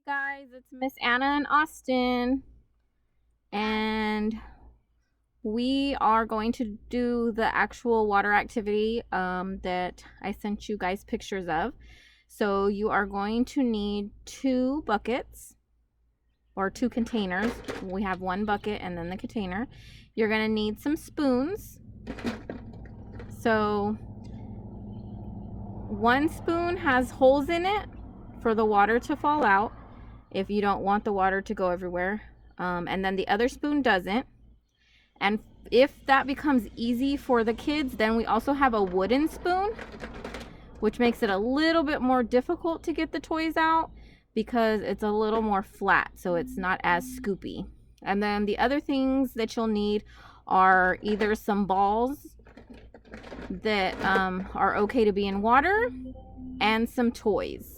guys, it's Miss Anna and Austin, and we are going to do the actual water activity that I sent you guys pictures of. So you are going to need 2 buckets or 2 containers. We have 1 bucket and then the container. You're going to need some spoons. So 1 spoon has holes in it for the water to fall out if you don't want the water to go everywhere, and then the other spoon doesn't. And if that becomes easy for the kids, then we also have a wooden spoon, which makes it a little bit more difficult to get the toys out because it's a little more flat, so it's not as scoopy. And then the other things that you'll need are either some balls that are okay to be in water and some toys.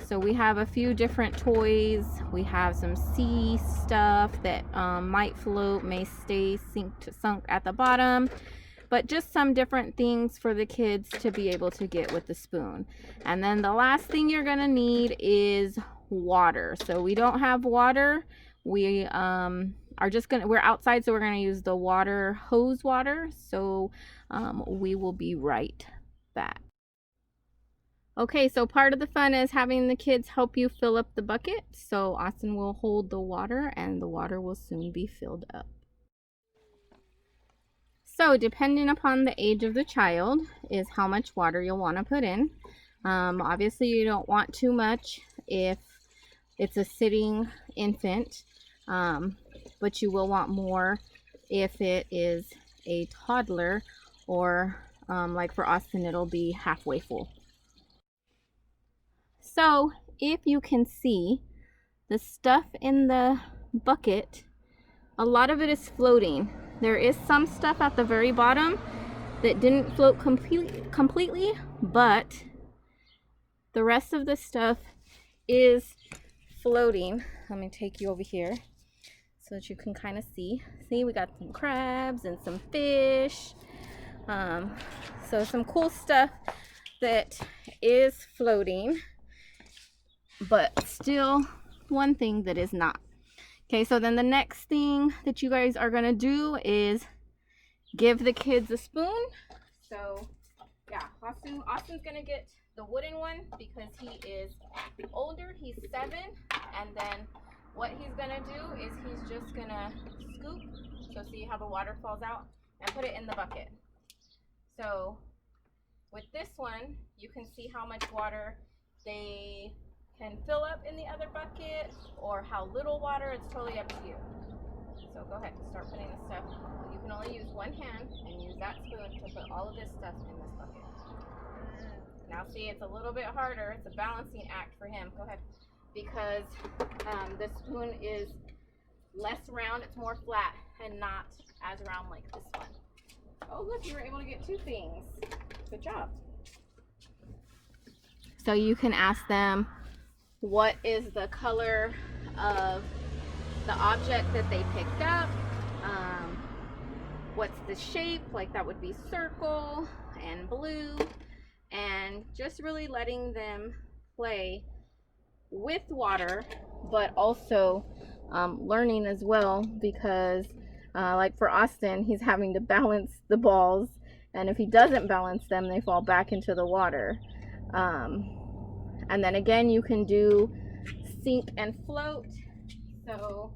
So we have a few different toys. We have some sea stuff that might float, may stay sunk at the bottom, but just some different things for the kids to be able to get with the spoon. And then the last thing you're gonna need is water. So we don't have water. We we're outside, so we're gonna use the water hose water. So we will be right back. Okay, so part of the fun is having the kids help you fill up the bucket. So Austin will hold the water and the water will soon be filled up. So depending upon the age of the child is how much water you'll want to put in. Obviously you don't want too much if it's a sitting infant, but you will want more if it is a toddler, or like for Austin, it'll be halfway full. So if you can see, the stuff in the bucket, a lot of it is floating. There is some stuff at the very bottom that didn't float completely, but the rest of the stuff is floating. Let me take you over here so that you can kind of see. See, we got some crabs and some fish. So some cool stuff that is floating, but still one thing that is not. Okay, so then the next thing that you guys are gonna do is give the kids a spoon. So yeah, Austin's gonna get the wooden one because he is older, he's 7, and then what he's gonna do is he's just gonna scoop, so see how the water falls out, and put it in the bucket. So with this one, you can see how much water they can fill up in the other bucket or how little water. It's totally up to you. So go ahead and start putting the stuff. You can only use one hand and use that spoon to put all of this stuff in this bucket. Now see, it's a little bit harder. It's a balancing act for him. Go ahead. Because the spoon is less round, it's more flat and not as round like this one. Oh look, you were able to get 2 things. Good job. So you can ask them, what is the color of the object that they picked up? What's the shape? Like that would be circle and blue. And just really letting them play with water, but also learning as well, because like for Austin, he's having to balance the balls, and if he doesn't balance them, they fall back into the water. And then again, you can do sink and float. So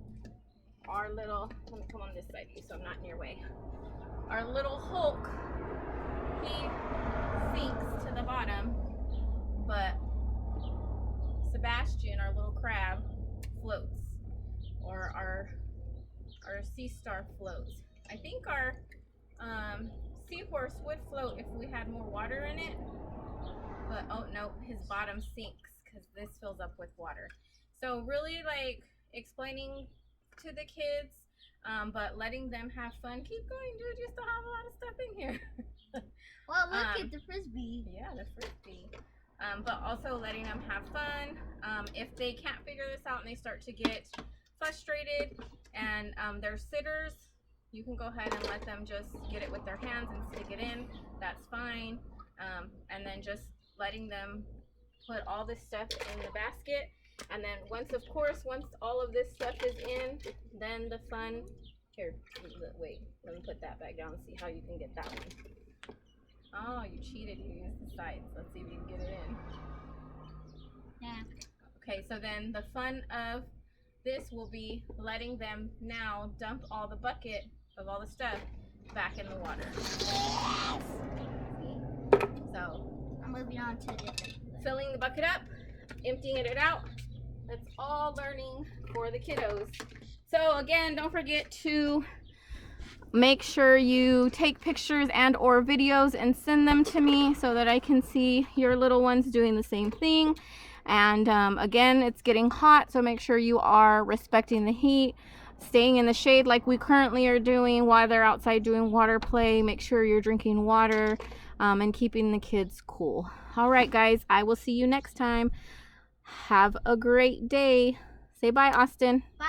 our little, let me come on this side of you so I'm not in your way. Our little Hulk, he sinks to the bottom, but Sebastian, our little crab, floats, or our sea star floats. I think our seahorse would float if we had more water in it, but oh no, his bottom sinks because this fills up with water. So really like explaining to the kids, but letting them have fun. Keep going, dude, you still have a lot of stuff in here. Well, look at the frisbee. Yeah, the frisbee. But also letting them have fun. If they can't figure this out and they start to get frustrated and they're sitters, you can go ahead and let them just get it with their hands and stick it in. That's fine. And then just letting them put all this stuff in the basket And then once all of this stuff is in, then the fun, here, wait, let me put that back down and see how you can get that one. Oh, you cheated, you used the sides. Let's see if you can get it in. Yeah. Okay, so then the fun of this will be letting them now dump all the bucket of all the stuff back in the water. Yes. So I'm moving on to a different. Filling the bucket up, emptying it out. That's all learning for the kiddos. So again, don't forget to make sure you take pictures and or videos and send them to me so that I can see your little ones doing the same thing. And again, it's getting hot, so make sure you are respecting the heat, staying in the shade like we currently are doing while they're outside doing water play. Make sure you're drinking water and keeping the kids cool. All right, guys, I will see you next time. Have a great day. Say bye, Austin. Bye.